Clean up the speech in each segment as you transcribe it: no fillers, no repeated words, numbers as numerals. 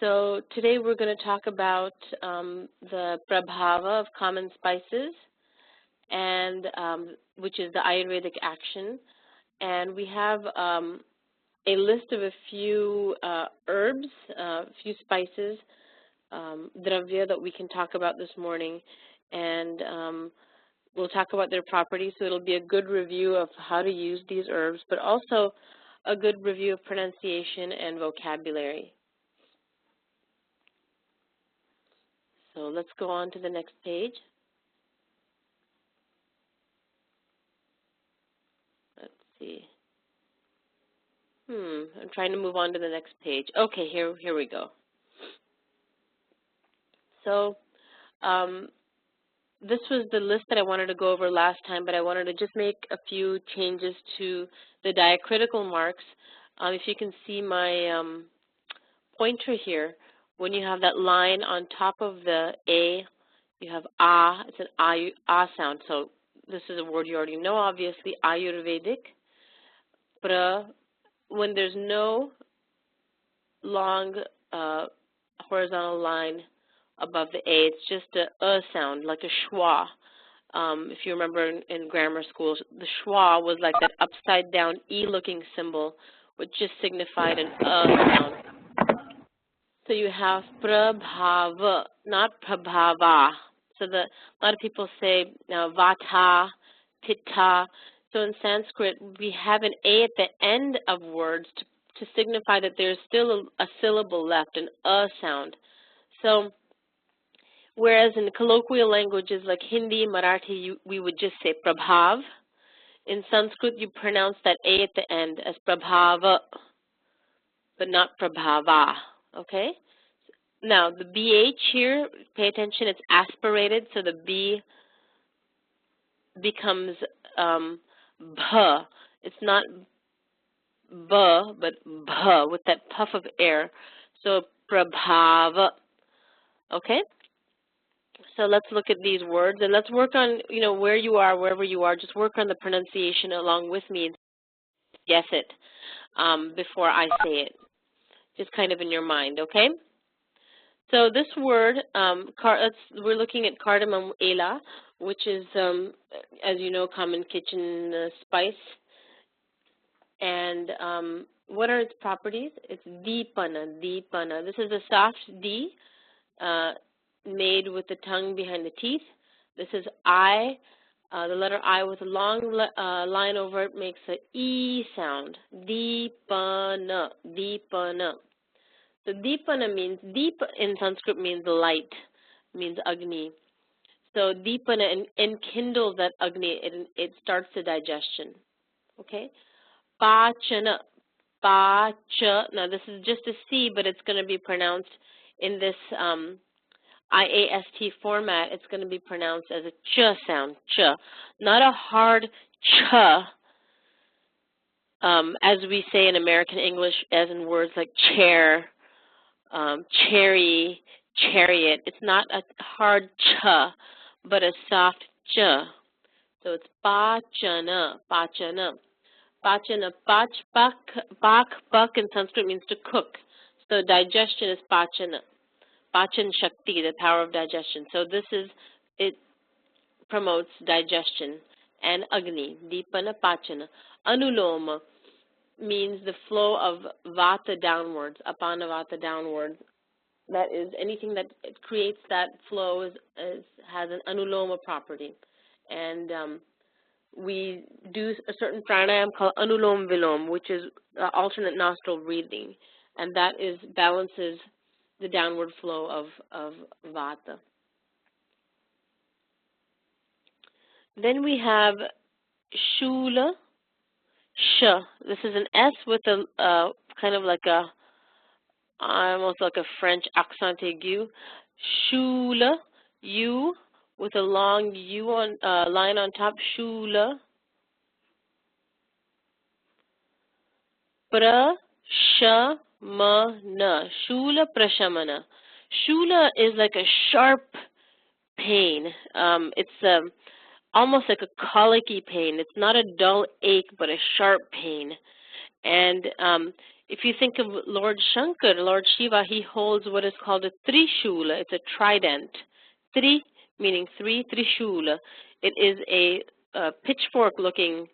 So today we're going to talk about the prabhava of common spices, and which is the Ayurvedic action. And we have a list of a few herbs, a few spices, dravya, that we can talk about this morning. And we'll talk about their properties, so it'll be a good review of how to use these herbs, but also a good review of pronunciation and vocabulary. So let's go on to the next page. Let's see. I'm trying to move on to the next page. Okay, here we go. So this was the list that I wanted to go over last time, but I wanted to just make a few changes to the diacritical marks. If you can see my pointer here, when you have that line on top of the A, you have A, it's an A sound. So this is a word you already know, obviously, Ayurvedic. Pra, when there's no long horizontal line above the A, it's just a sound, like a schwa. If you remember in grammar school, the schwa was like that upside down E-looking symbol, which just signified an sound. So you have prabhava, not prabhava. So a lot of people say vata, pitta. So in Sanskrit, we have an A at the end of words to signify that there's still a syllable left, an sound. So whereas in colloquial languages like Hindi, Marathi, we would just say prabhav. In Sanskrit, you pronounce that A at the end as prabhava, but not prabhava, okay? Now, the BH here, pay attention, it's aspirated, so the B becomes bh. It's not b, but bh, with that puff of air. So prabhava, okay? So let's look at these words, and let's work on, where you are, wherever you are, just work on the pronunciation along with me and guess it before I say it, just kind of in your mind, okay? So this word, we're looking at cardamom ela, which is, as you know, common kitchen spice. And what are its properties? It's deepana. This is a soft D made with the tongue behind the teeth. This is I. The letter I with a long line over it makes an E sound. Deepana. So deepana means, deep in Sanskrit means light, means agni. So deepana enkindles that agni, it starts the digestion. Okay? Pachana. Now this is just a C, but it's going to be pronounced in this IAST format. It's going to be pronounced as a ch sound, ch. Not a hard ch, as we say in American English, as in words like chair, cherry, chariot. It's not a hard ch, but a soft ch. So it's pachana. Pachana, pak in Sanskrit means to cook. So digestion is pachana. Pachan Shakti, the power of digestion. So it promotes digestion. And Agni, Deepana Pachana. Anuloma means the flow of vata downwards, apana vata downwards. That is, anything that creates that flow has an anuloma property. And we do a certain pranayam called anulom vilom, which is alternate nostril breathing. And that balances the downward flow of vata. Then we have shula, sh. This is an S with a kind of like almost like a French accent aigu. Shula, U with a long U line on top. Shula. Prashamana. Shula prashamana. Shula is like a sharp pain. It's almost like a colicky pain. It's not a dull ache, but a sharp pain. And if you think of Lord Shankar, Lord Shiva, he holds what is called a Trishula. It's a trident. Tri meaning three, Trishula. It is a pitchfork-looking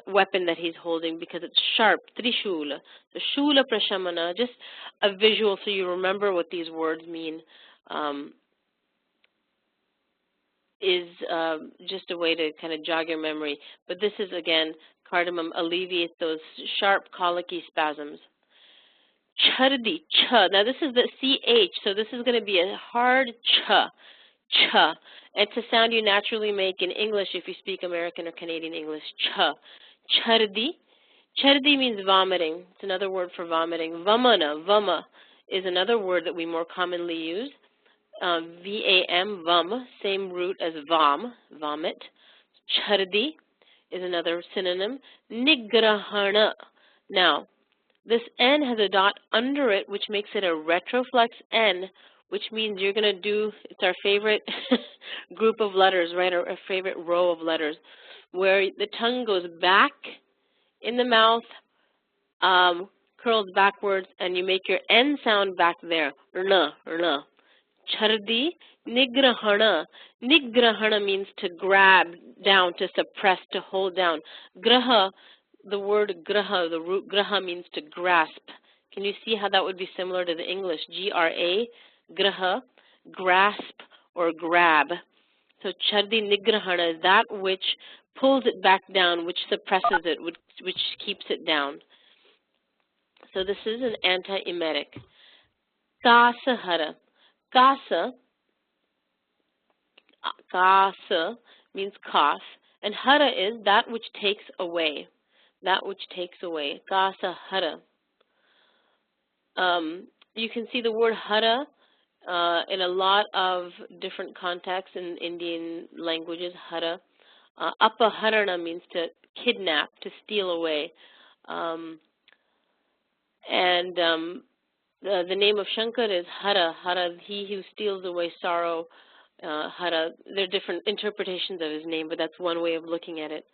weapon that he's holding because it's sharp, Trishula. The Shula Prashamana, just a visual so you remember what these words mean, is just a way to kind of jog your memory. But this is, again, cardamom alleviates those sharp colicky spasms. Chardi, ch. Now this is the CH, so this is going to be a hard ch, ch. It's a sound you naturally make in English if you speak American or Canadian English, ch. Chardi. Chardi means vomiting. It's another word for vomiting. Vamana, vama, is another word that we more commonly use. V-A-M, vam, same root as vam, vomit. Chardi is another synonym. Nigrahana. Now, this N has a dot under it, which makes it a retroflex N, which means you're going to do, it's our favorite group of letters, right, or a favorite row of letters, where the tongue goes back in the mouth, curls backwards, and you make your N sound back there, rna, rna. Chardi, nigrahana. Nigrahana means to grab down, to suppress, to hold down. Graha, the word graha, the root graha means to grasp. Can you see how that would be similar to the English? G-R-A, graha, grasp or grab. So chardi nigrahana is that which pulls it back down, which suppresses it, which keeps it down. So this is an anti-emetic. Kasahara. Kasa, kasa means cough, and hara is that which takes away. That which takes away. Kasa hara. You can see the word hara in a lot of different contexts in Indian languages. Hara. Apaharana means to kidnap, to steal away. The name of Shankar is Hara. Hara, he who steals away sorrow. Hara. There are different interpretations of his name, but that's one way of looking at it.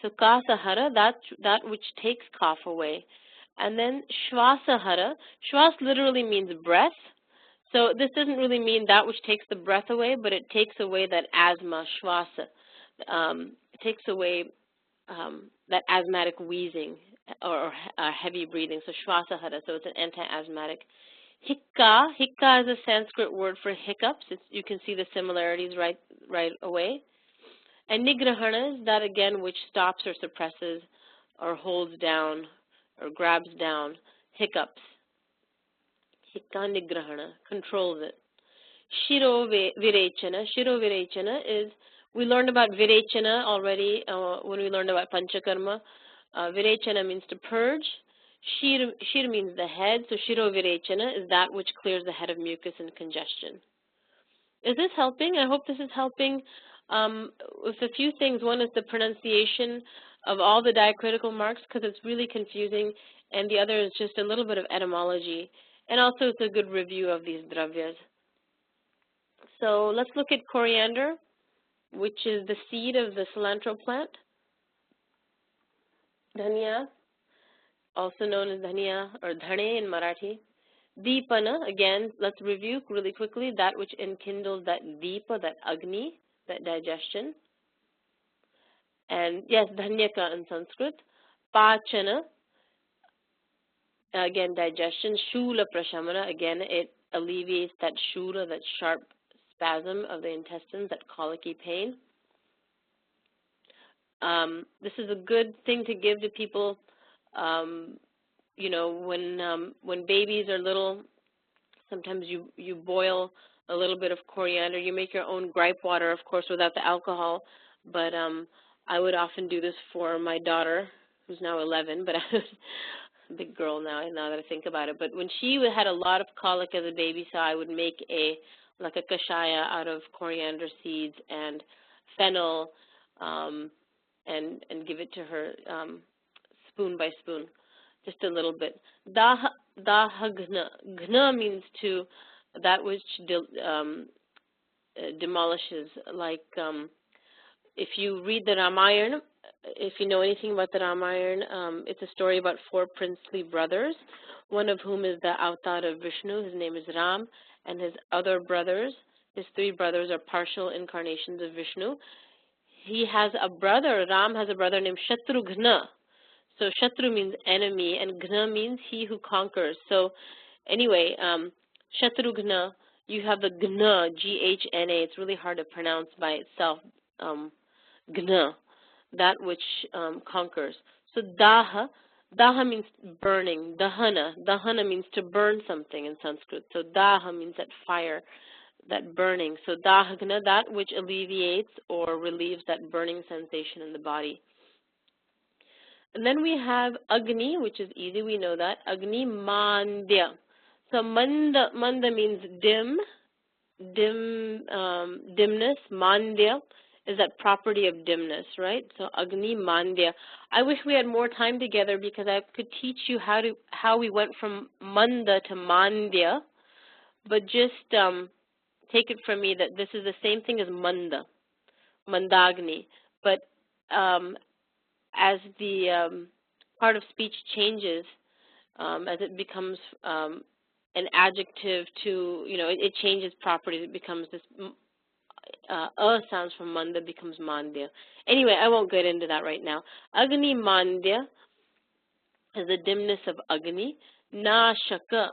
So Kasa Hara, that which takes cough away. And then Shvasa Hara. Shvas literally means breath. So this doesn't really mean that which takes the breath away, but it takes away that asthma, Shvasa. It takes away that asthmatic wheezing or heavy breathing, so Shvasahara, so it's an anti-asthmatic. Hikka, hikka is a Sanskrit word for hiccups. You can see the similarities right away. And nigrahana is that, again, which stops or suppresses or holds down or grabs down hiccups. Hikka nigrahana, controls it. Shiro virechana. Shiro virechana is, we learned about virechana already when we learned about panchakarma. Virechana means to purge. Shir means the head, so Shiro virechana is that which clears the head of mucus and congestion. Is this helping? I hope this is helping with a few things. One is the pronunciation of all the diacritical marks, because it's really confusing, and the other is just a little bit of etymology, and also it's a good review of these dravyas. So let's look at coriander, which is the seed of the cilantro plant. Dhania, also known as dhania or dhane in Marathi. Deepana, again, let's review really quickly, that which enkindles that deepa, that agni, that digestion. And yes, dhanyaka in Sanskrit. Pachana, again, digestion. Shula prashamana, again, it alleviates that shula, that sharp spasm of the intestines, that colicky pain. This is a good thing to give to people, you know, when babies are little. Sometimes you boil a little bit of coriander. You make your own gripe water, of course, without the alcohol. But I would often do this for my daughter, who's now 11, but I was a big girl now that I think about it. But when she had a lot of colic as a baby, so I would make like a kashaya out of coriander seeds and fennel, and give it to her spoon by spoon, just a little bit. Daha ghna. Ghna means to that which demolishes. Like if you read the Ramayana, if you know anything about the Ramayana, it's a story about 4 princely brothers, one of whom is the avatar of Vishnu. His name is Ram, and his other brothers, his 3 brothers, are partial incarnations of Vishnu. He has a brother, Ram has a brother named Shatrughna. So Shatru means enemy, and Ghna means he who conquers. So anyway, Shatrughna, you have the Ghna, G-H-N-A. It's really hard to pronounce by itself, Ghna, that which conquers. So Daha, Daha means burning. Dahana, Dahana means to burn something in Sanskrit. So Daha means that fire, that burning. So Dahagna, that which alleviates or relieves that burning sensation in the body. And then we have Agni, which is easy, we know that. Agni Mandya. So Manda means dim, dimness. Mandya is that property of dimness, right? So Agni Mandya. I wish we had more time together because I could teach you how we went from Manda to Mandya, but just take it from me that this is the same thing as Manda, Mandagni, but as the part of speech changes, as it becomes an adjective to, it changes properties. It becomes this, sounds from Manda becomes Mandya. Anyway, I won't get into that right now. Agni Mandya is the dimness of Agni. Nashaka.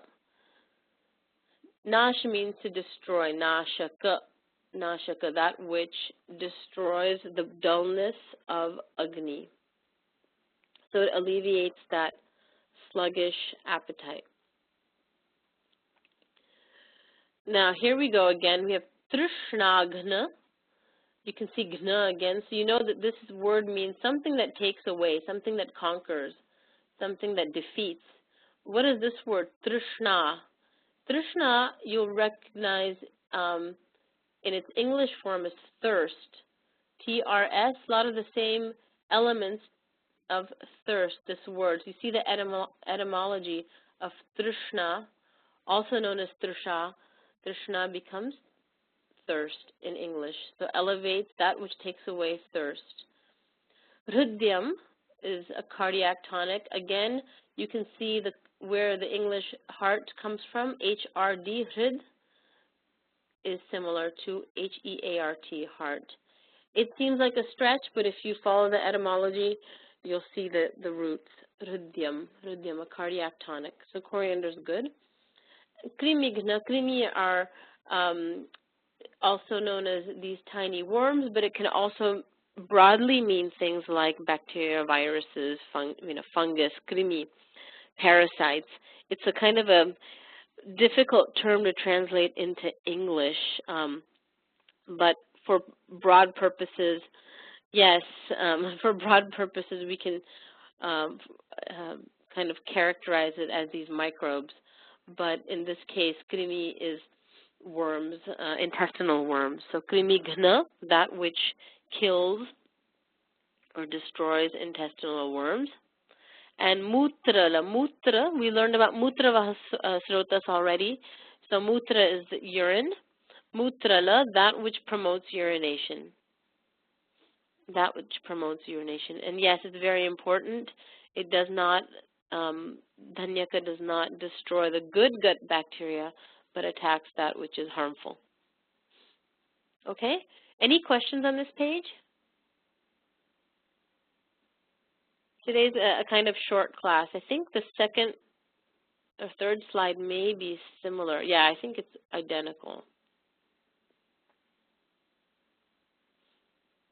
Nash means to destroy. Nashaka. Nashaka, that which destroys the dullness of Agni. So it alleviates that sluggish appetite. Now, here we go again. We have Trishnagna. You can see Gna again. So you know that this word means something that takes away, something that conquers, something that defeats. What is this word? Trishna. Trishna, you'll recognize in its English form as thirst. T-R-S, a lot of the same elements of thirst, this word. So you see the etymology of Trishna, also known as Trisha. Trishna becomes thirst in English. So elevates that which takes away thirst. Hridyam is a cardiac tonic. Again, you can see where the English heart comes from. H-R-D, Hrid, is similar to H-E-A-R-T, heart. It seems like a stretch, but if you follow the etymology, you'll see the roots. Hridyam, a cardiac tonic. So coriander is good. Krimigna, krimi are also known as these tiny worms, but it can also broadly mean things like bacteria, viruses, fungus, krimi, parasites. It's a kind of a difficult term to translate into English, but for broad purposes, yes, for broad purposes we can kind of characterize it as these microbes. But in this case, krimi is worms, intestinal worms. So krimi ghna, that which kills or destroys intestinal worms. And mutra, we learned about mutra srotas already. So mutra is urine. Mutrala, that which promotes urination. That which promotes urination. And yes, it's very important. It does not, Dhanyaka does not destroy the good gut bacteria, but attacks that which is harmful. Okay? Any questions on this page? Today's a kind of short class. I think the second or third slide may be similar. Yeah, I think it's identical.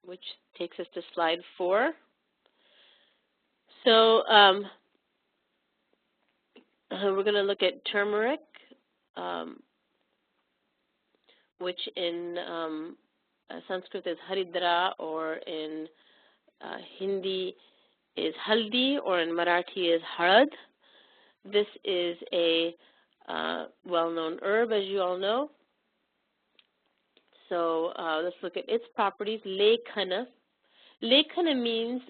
Which takes us to slide 4. So we're going to look at turmeric, which in Sanskrit is haridra, or in Hindi is haldi, or in Marathi is harad. This is a well-known herb, as you all know. So let's look at its properties. Lekhana. Lekhana means,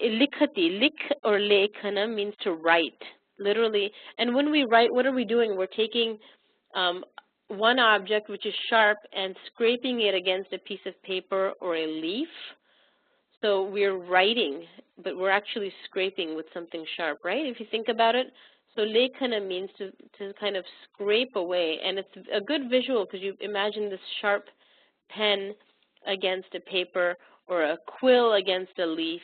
likhati, lik or lekhana means to write, literally. And when we write, what are we doing? We're taking one object, which is sharp, and scraping it against a piece of paper or a leaf. So we're writing, but we're actually scraping with something sharp, right? If you think about it. So lekhana means to kind of scrape away, and it's a good visual because you imagine this sharp pen against a paper or a quill against a leaf.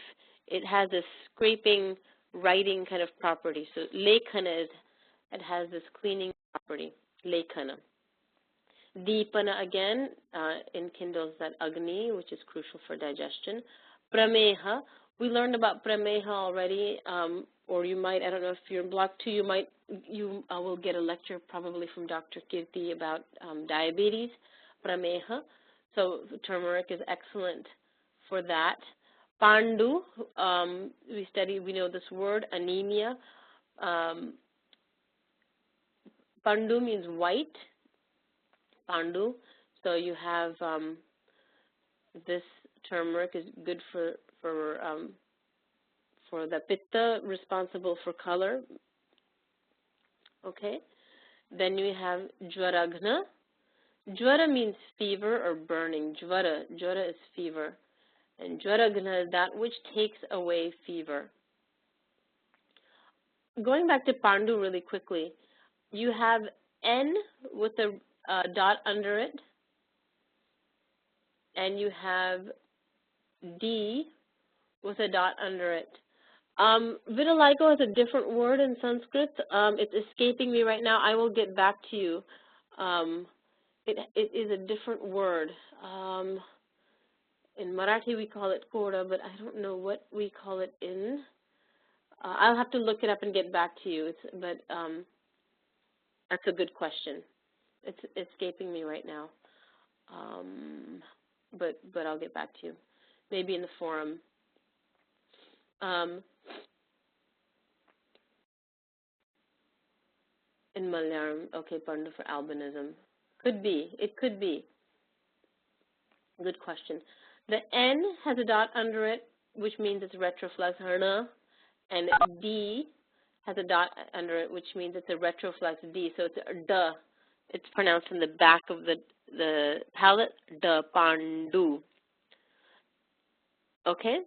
It has this scraping, writing kind of property. So lekhana it has this cleaning property, lekhana. Deepana again enkindles that agni, which is crucial for digestion. Prameha, we learned about prameha already, or you might, I don't know if you're in block 2, you will get a lecture probably from Dr. Kirti about diabetes, prameha. So turmeric is excellent for that. Pandu, we know this word, anemia. Pandu means white. Pandu. So you have this turmeric is good for the pitta, responsible for color. Okay. Then you have jwaragna. Jwara means fever or burning. Jwara is fever. And jwaragna is that which takes away fever. Going back to Pandu really quickly, you have N with a dot under it, and you have D with a dot under it. Vitiligo is a different word in Sanskrit. It's escaping me right now. I will get back to you. It is a different word. In Marathi we call it kora, but I don't know what we call it in. I'll have to look it up and get back to you. But that's a good question. It's escaping me right now. But I'll get back to you. Maybe in the forum. In Malayalam, okay, Pandu for albinism. Could be. It could be. Good question. The N has a dot under it, which means it's retroflex herna, and D has a dot under it, which means it's a retroflex D. So it's a duh. It's pronounced in the back of the palate, the Pandu. Okay?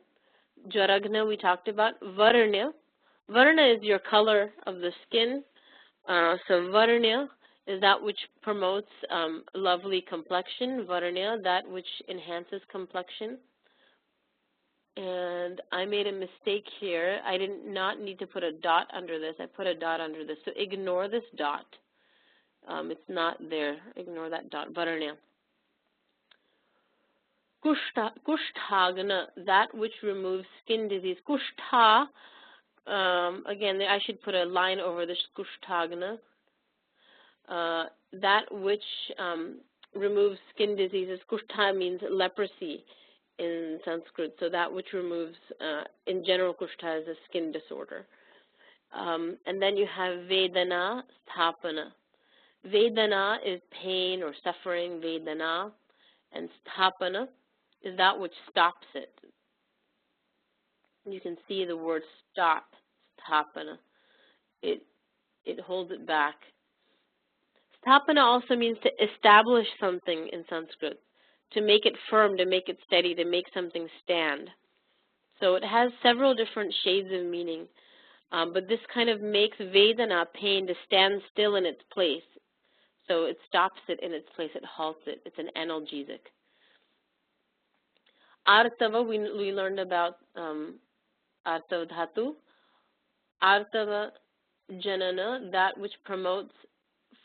Jwaragna we talked about. Varnya. Varna is your color of the skin. So Varnya is that which promotes lovely complexion. Varnya, that which enhances complexion. And I made a mistake here. I did not need to put a dot under this. I put a dot under this. So ignore this dot. It's not there. Ignore that dot. Varnya. Kushtagna, that which removes skin disease. Kushtha, again, I should put a line over this kushtagna. That which removes skin diseases. Kushtha means leprosy in Sanskrit. So that which removes, in general, kushtha is a skin disorder. And then you have Vedana, Sthapana. Vedana is pain or suffering, Vedana. And Sthapana is that which stops it. You can see the word stop, Sthapana. It holds it back. Sthapana also means to establish something in Sanskrit, to make it firm, to make it steady, to make something stand. So it has several different shades of meaning, but this kind of makes Vedana, pain, to stand still in its place. So it stops it in its place, it halts it. It's an analgesic. Artava, we learned about Artava Dhatu. Artava Janana, that which promotes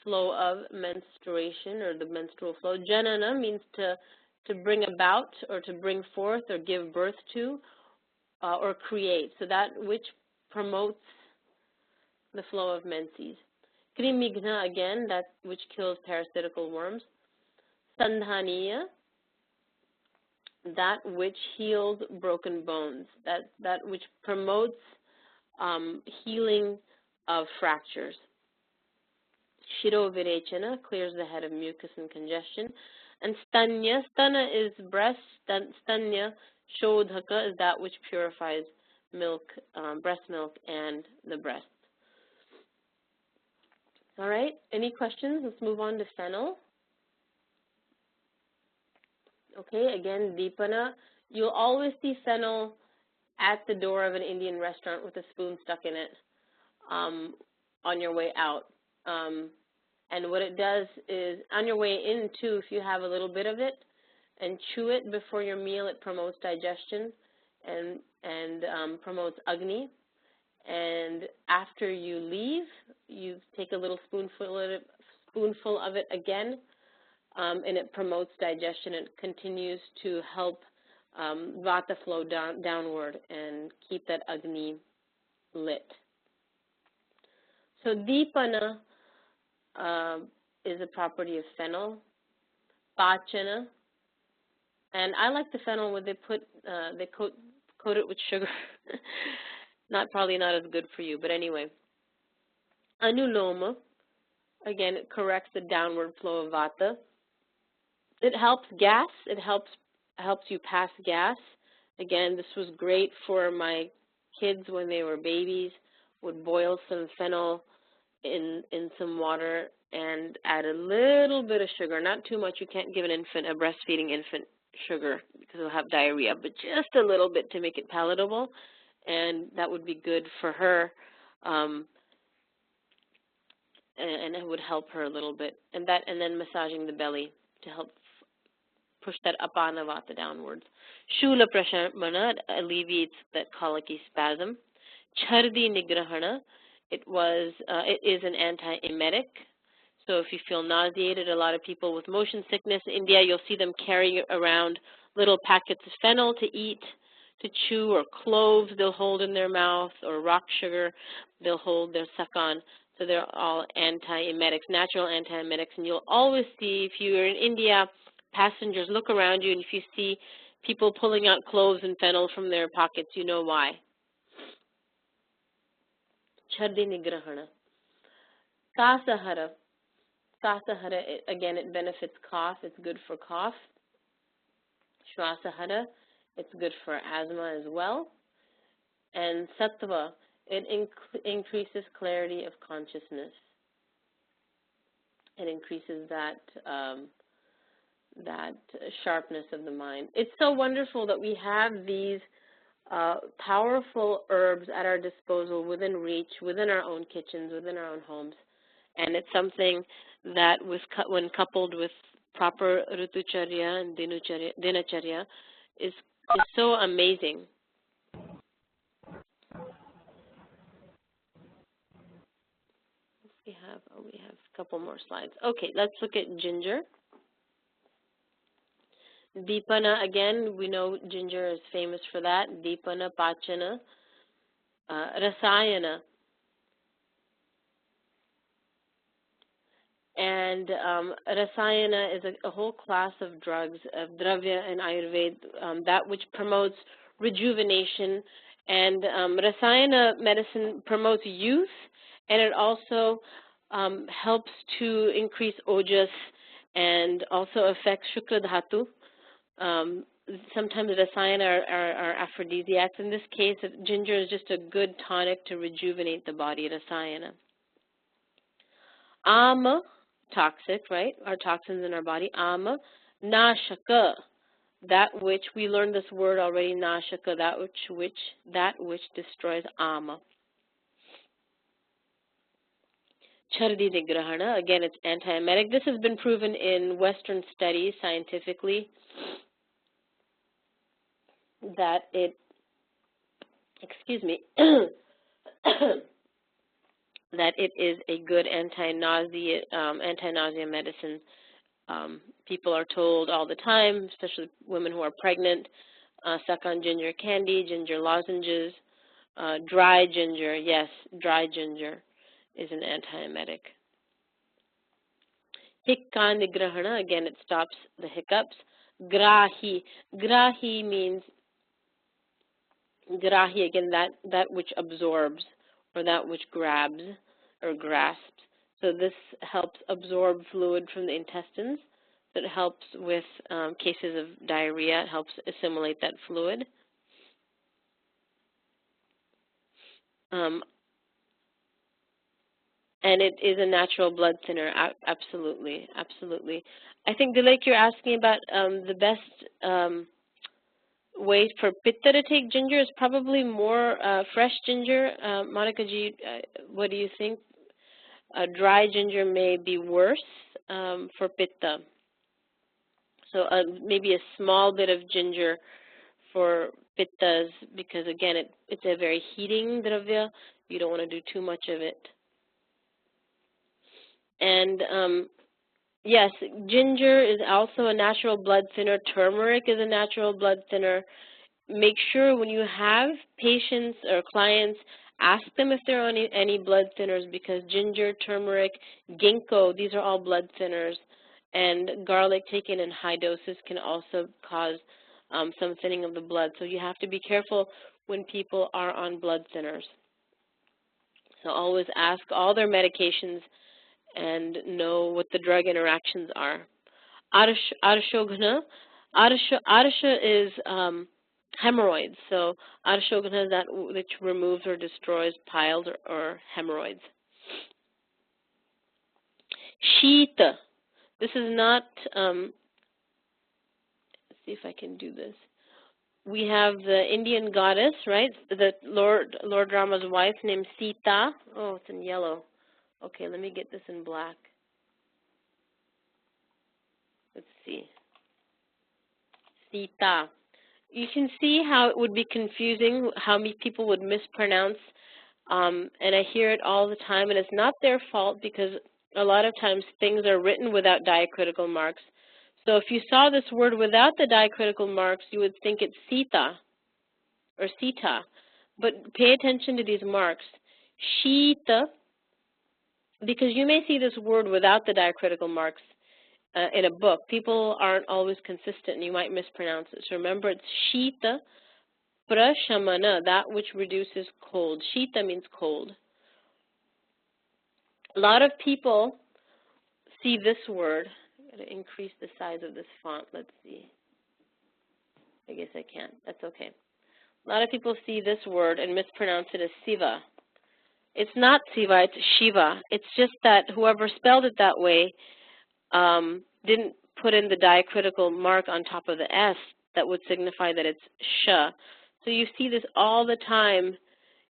flow of menstruation or the menstrual flow. Janana means to bring about or to bring forth or give birth to or create. So that which promotes the flow of menses. Krimigna, again, that which kills parasitical worms. Sandhaniya, that which heals broken bones, that which promotes healing of fractures. Shiro Virechana clears the head of mucus and congestion. And Stanya, Stana is breast, Stanya Shodhaka is that which purifies milk, breast milk and the breast. All right, any questions? Let's move on to Fennel. Okay, again, Deepana, You'll always see fennel at the door of an Indian restaurant with a spoon stuck in it on your way out. And what it does is, on your way in too, if you have a little bit of it and chew it before your meal, it promotes digestion and promotes Agni. And after you leave, you take a little spoonful of it again, and it promotes digestion. It continues to help Vata flow downward and keep that Agni lit. So Deepana is a property of fennel. Pachana, and I like the fennel where they coat it with sugar. Probably not as good for you, but anyway. Anuloma, again, it corrects the downward flow of Vata. It helps gas. It helps you pass gas. Again, this was great for my kids when they were babies. Would boil some fennel in some water and add a little bit of sugar, not too much. You can't give a breastfeeding infant sugar because it'll have diarrhea, but just a little bit to make it palatable, and that would be good for her, and it would help her a little bit. And then massaging the belly to help push that Apana Vata downwards. Shula Prashamana alleviates that colicky spasm. Chardi Nigrahana, it is an anti-emetic. So if you feel nauseated, a lot of people with motion sickness in India, you'll see them carrying around little packets of fennel to eat, to chew, or cloves they'll hold in their mouth, or rock sugar they'll suck on. So they're all anti-emetics, natural anti-emetics. And you'll always see, if you're in India, passengers, look around you, and if you see people pulling out cloves and fennel from their pockets, you know why. Chardi Nigrahana. Kasahara. Kasahara, again, it benefits cough. It's good for cough. Shwasahara, it's good for asthma as well. And Sattva, it increases clarity of consciousness. It increases that sharpness of the mind. It's so wonderful that we have these powerful herbs at our disposal, within reach, within our own kitchens, within our own homes. And it's something that, when coupled with proper Ritucharya and Dinacharya, is so amazing. We have a couple more slides. Okay, let's look at ginger. Deepana, again, we know ginger is famous for that. Deepana, Pachana, Rasayana. And Rasayana is a whole class of drugs, of Dravya and Ayurveda, that which promotes rejuvenation. And Rasayana medicine promotes youth, and it also helps to increase ojas and also affects Shukra Dhatu. Sometimes Rasayana are aphrodisiacs. In this case, ginger is just a good tonic to rejuvenate the body, Rasayana. Ama, toxic, right? Our toxins in our body. Ama, Nashaka, that which, we learned this word already, Nashaka, that which destroys Ama. Chardi Nigrahana, again, it's anti-emetic. This has been proven in Western studies scientifically that it, that it is a good anti-nausea medicine. People are told all the time, especially women who are pregnant, suck on ginger candy, ginger lozenges, dry ginger. Yes, dry ginger is an anti-emetic. Hikka Nigrahana, again, it stops the hiccups. Grahi. Grahi means, Grahi, again, that which absorbs, or that which grabs or grasps. So this helps absorb fluid from the intestines. So it helps with cases of diarrhea. It helps assimilate that fluid. And it is a natural blood thinner, absolutely, absolutely. I think, Dilek, you're asking about the best way for Pitta to take ginger is probably more fresh ginger. Monica G, what do you think? Dry ginger may be worse for Pitta. So maybe a small bit of ginger for Pittas, because again, it's a very heating dravya. You don't want to do too much of it. And yes, ginger is also a natural blood thinner. Turmeric is a natural blood thinner. Make sure when you have patients or clients, ask them if they're on any blood thinners, because ginger, turmeric, ginkgo, these are all blood thinners. And garlic taken in high doses can also cause some thinning of the blood. So you have to be careful when people are on blood thinners. So always ask all their medications and know what the drug interactions are. Adashogna is hemorrhoids. So adashogna is that which removes or destroys piles or hemorrhoids. Shita. This is not, let's see if I can do this. We have the Indian goddess, right? The Lord Rama's wife named Sita. Oh, it's in yellow. Okay, let me get this in black. Let's see. Sita. You can see how it would be confusing, how many people would mispronounce, and I hear it all the time, and it's not their fault because a lot of times things are written without diacritical marks. So if you saw this word without the diacritical marks, you would think it's Sita or Sita, but pay attention to these marks. Shita, because you may see this word without the diacritical marks in a book. People aren't always consistent, and you might mispronounce it. So remember, it's Shita Prashamana, that which reduces cold. Shita means cold. A lot of people see this word. I'm going to increase the size of this font. Let's see. I guess I can't. That's okay. A lot of people see this word and mispronounce it as Siva. It's not Siva, it's Shiva. It's just that whoever spelled it that way didn't put in the diacritical mark on top of the S that would signify that it's Sha. So you see this all the time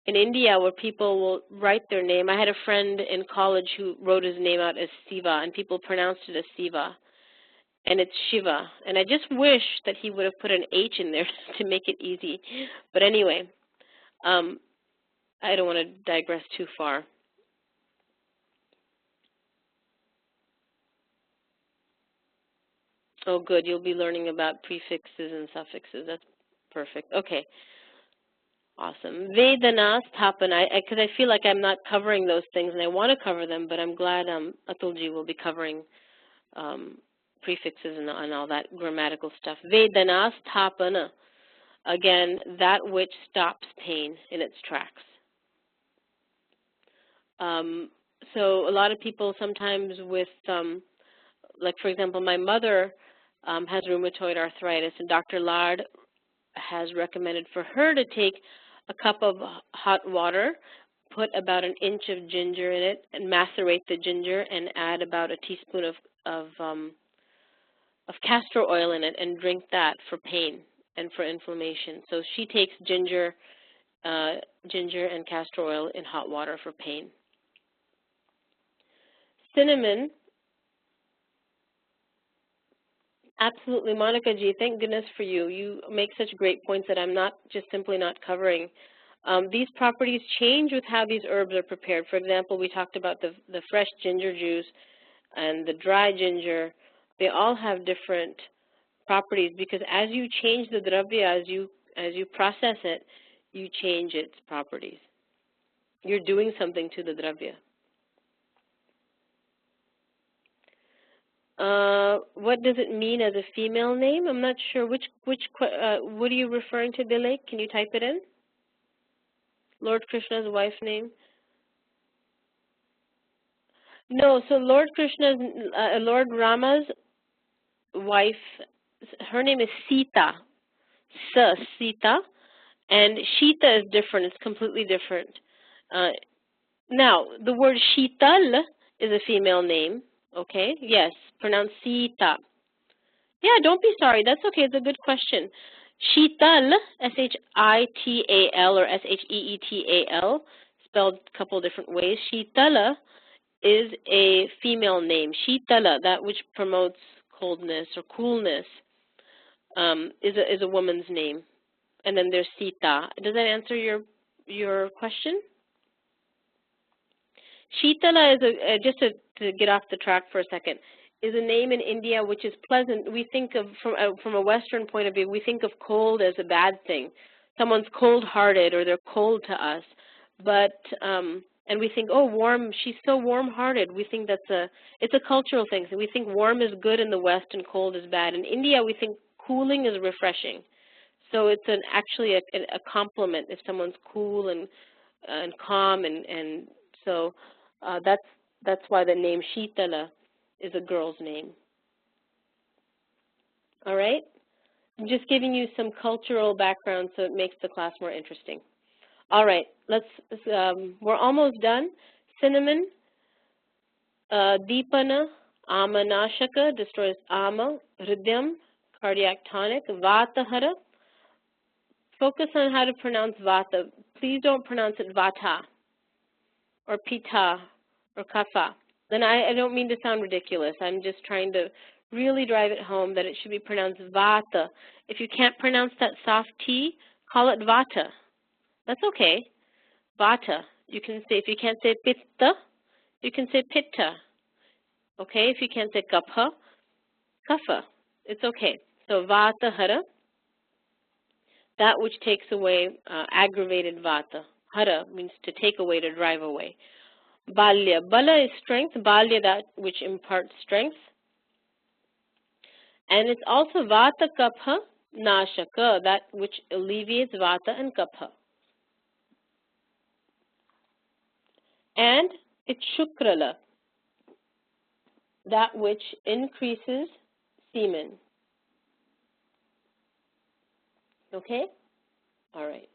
in India where people will write their name. I had a friend in college who wrote his name out as Siva, and people pronounced it as Siva, and it's Shiva. And I just wish that he would have put an H in there to make it easy. But anyway, I don't want to digress too far. Oh, good. You'll be learning about prefixes and suffixes. That's perfect. Okay. Awesome. Vedana Sthapana, because I feel like I'm not covering those things, and I want to cover them, but I'm glad Atulji will be covering prefixes and all that grammatical stuff. Vedana Sthapana, again, that which stops pain in its tracks. So a lot of people sometimes with, like for example, my mother has rheumatoid arthritis, and Dr. Lard has recommended for her to take a cup of hot water, put about an inch of ginger in it, and macerate the ginger, and add about a teaspoon of castor oil in it, and drink that for pain and for inflammation. So she takes ginger and castor oil in hot water for pain. Cinnamon. Absolutely, Monica G, thank goodness for you. You make such great points that I'm not just simply not covering. These properties change with how these herbs are prepared. For example, we talked about the fresh ginger juice and the dry ginger. They all have different properties because as you change the dravya, as you process it, you change its properties. You're doing something to the dravya. What does it mean as a female name? I'm not sure. What are you referring to, Dilek? Can you type it in? Lord Krishna's wife's name? No, so Lord Krishna's, Lord Rama's wife, her name is Sita. Sita. And Shita is different. It's completely different. Now, the word Shital is a female name. Okay, yes, pronounced Sita. Yeah, don't be sorry. That's okay. It's a good question. Shital, S-H-I-T-A-L or S-H-E-E-T-A-L, spelled a couple different ways. Shitala is a female name. Shitala, that which promotes coldness or coolness, is a woman's name. And then there's Sita. Does that answer your question? Shitala is just to get off the track for a second, is a name in India which is pleasant. We think of, from a Western point of view, we think of cold as a bad thing. Someone's cold-hearted or they're cold to us. But, and we think, oh, warm, she's so warm-hearted. We think it's a cultural thing. So we think warm is good in the West and cold is bad. In India, we think cooling is refreshing. So it's actually a compliment if someone's cool and calm, and so that's why the name Shitala is a girl's name. All right? I'm just giving you some cultural background so it makes the class more interesting. All right, we're almost done. Cinnamon, Deepana, Amanashaka, destroys Ama, Hridyam, cardiac tonic, Vatahara. Focus on how to pronounce Vata. Please don't pronounce it Vata or Pitta or Kapha. Then I don't mean to sound ridiculous. I'm just trying to really drive it home that it should be pronounced Vata. If you can't pronounce that soft T, call it Vata. That's okay. Vata. You can say, if you can't say Pitta, you can say Pitta. Okay? If you can't say Kapha, Kapha. It's okay. So Vatahara, that which takes away aggravated Vata. Hara means to take away, to drive away. Balya. Bala is strength. Balya, that which imparts strength. And it's also Vata Kapha Nashaka, that which alleviates Vata and Kapha. And it's Shukrala, that which increases semen. Okay? All right.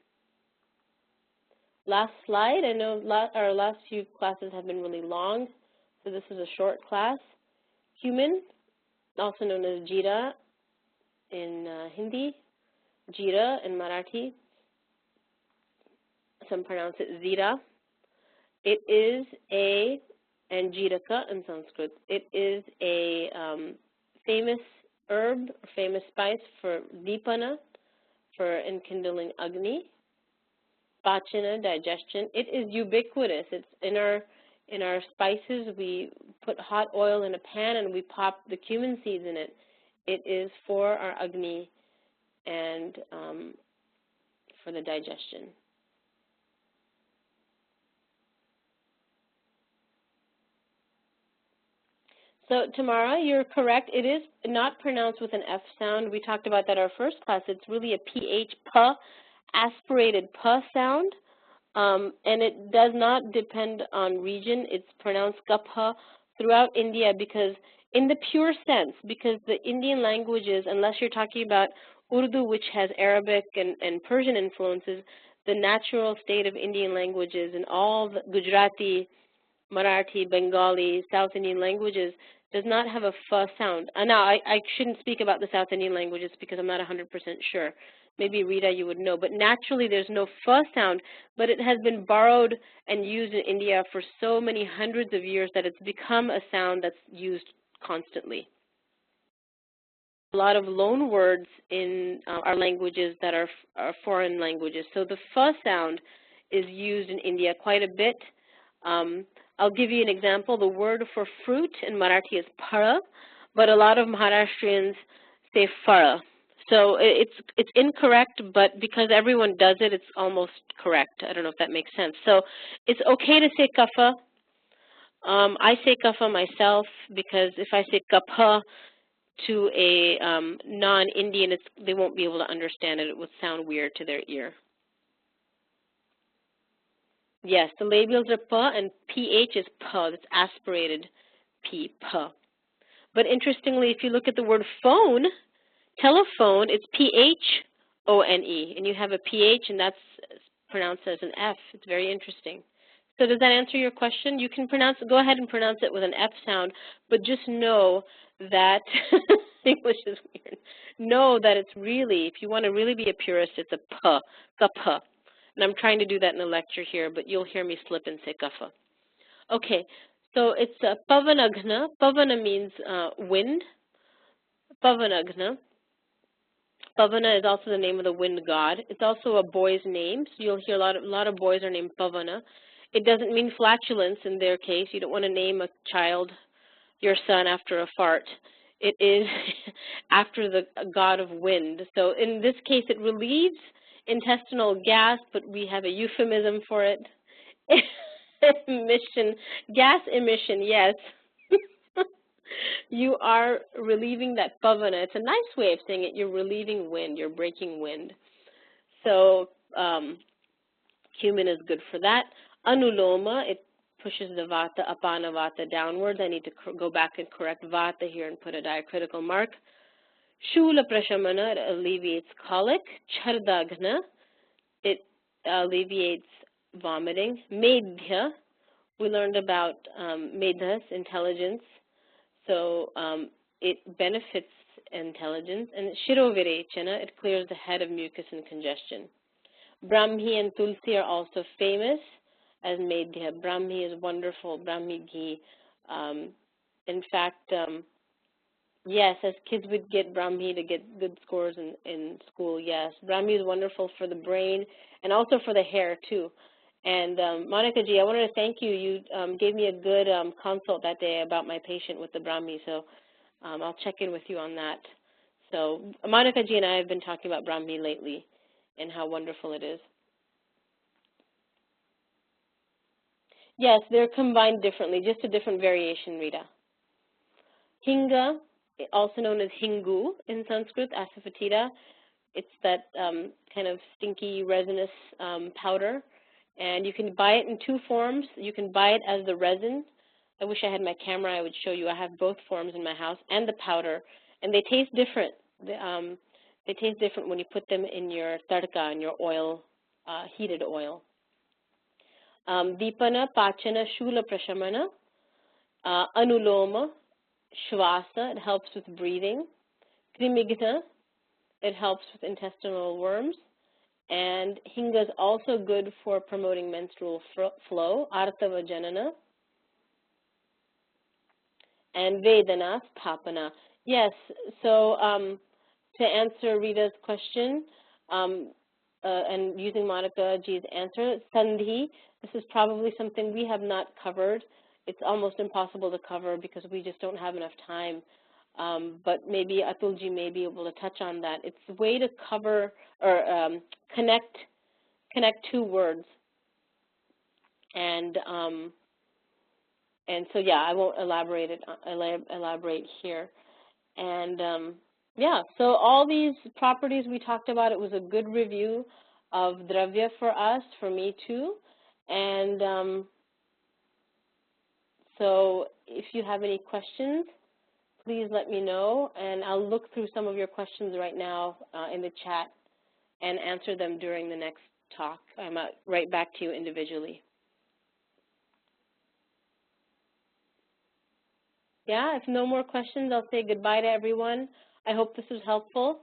Last slide. I know our last few classes have been really long, so this is a short class. Human, also known as Jira in Hindi, Jira in Marathi. Some pronounce it Zira. It is and Jiraka in Sanskrit. It is a famous herb, or famous spice for Deepana, for enkindling Agni, Pachana, digestion. It is ubiquitous. It's in our spices. We put hot oil in a pan and we pop the cumin seeds in it. It is for our Agni and for the digestion. So, Tamara, you're correct. It is not pronounced with an F sound. We talked about that in our first class. It's really a PH, P, aspirated P sound, and it does not depend on region. It's pronounced Kapha throughout India because, in the pure sense, because the Indian languages, unless you're talking about Urdu, which has Arabic and Persian influences, the natural state of Indian languages and all the Gujarati, Marathi, Bengali, South Indian languages does not have a F sound. Now, I shouldn't speak about the South Indian languages because I'm not 100% sure. Maybe, Rita, you would know. But naturally, there's no F sound, but it has been borrowed and used in India for so many hundreds of years that it's become a sound that's used constantly. A lot of loan words in our languages that are foreign languages. So the F sound is used in India quite a bit. I'll give you an example. The word for fruit in Marathi is para, but a lot of Maharashtrians say fara. So it's incorrect, but because everyone does it, it's almost correct. I don't know if that makes sense. So it's okay to say kapha. I say kapha myself because if I say kapha to a non-Indian, they won't be able to understand it. It would sound weird to their ear. Yes, the labials are P and PH is P. That's aspirated P. But interestingly, if you look at the word phone, telephone, it's P-H-O-N-E. And you have a PH and that's pronounced as an F. It's very interesting. So does that answer your question? You can go ahead and pronounce it with an F sound, but just know that English is weird. Know that it's really, if you want to really be a purist, it's a p, kapha. And I'm trying to do that in the lecture here, but you'll hear me slip and say kapha. Okay, so it's pavanagna. Pavana means wind. Pavanagna. Pavana is also the name of the wind god. It's also a boy's name, so you'll hear a lot of boys are named Pavana. It doesn't mean flatulence in their case. You don't want to name a child, your son, after a fart. It is after the god of wind. So in this case, it relieves intestinal gas, but we have a euphemism for it. Emission, gas emission, yes. You are relieving that pavana. It's a nice way of saying it. You're relieving wind. You're breaking wind. So cumin is good for that. Anuloma, it pushes the vata, apana vata downwards. I need to go back and correct vata here and put a diacritical mark. Shula prashamana, it alleviates colic. Chardagna, it alleviates vomiting. Medhya, we learned about medhas, intelligence. So it benefits intelligence. And shirovirechana, it clears the head of mucus and congestion. Brahmi and tulsi are also famous as medhya. Brahmi is wonderful, Brahmi ghee. In fact, yes, as kids would get Brahmi to get good scores in school, yes. Brahmi is wonderful for the brain and also for the hair, too. And Monica G, I wanted to thank you. You gave me a good consult that day about my patient with the Brahmi, so I'll check in with you on that. So Monica G and I have been talking about Brahmi lately and how wonderful it is. Yes, they're combined differently, just a different variation, Rita. Hinga, also known as hingu in Sanskrit, asafoetida. It's that kind of stinky, resinous powder. And you can buy it in two forms. You can buy it as the resin. I wish I had my camera. I would show you. I have both forms in my house and the powder. And they taste different. They taste different when you put them in your tadka, in your oil, heated oil. Dipana, Pachana, Shula Prashamana, Anuloma, Shvasa, it helps with breathing. Krimigna, it helps with intestinal worms. And Hinga is also good for promoting menstrual flow, Artava Janana. And Vedana, Tapana. Yes, so to answer Rita's question, and using Monica G's answer, Sandhi, this is probably something we have not covered. It's almost impossible to cover because we just don't have enough time. But maybe Atulji may be able to touch on that. It's a way to cover or connect two words. And so yeah, I won't elaborate here. And yeah, so all these properties we talked about, it was a good review of Dravya for us, for me too. And so if you have any questions, please let me know, and I'll look through some of your questions right now in the chat and answer them during the next talk. I'm right back to you individually. Yeah, if no more questions, I'll say goodbye to everyone. I hope this was helpful.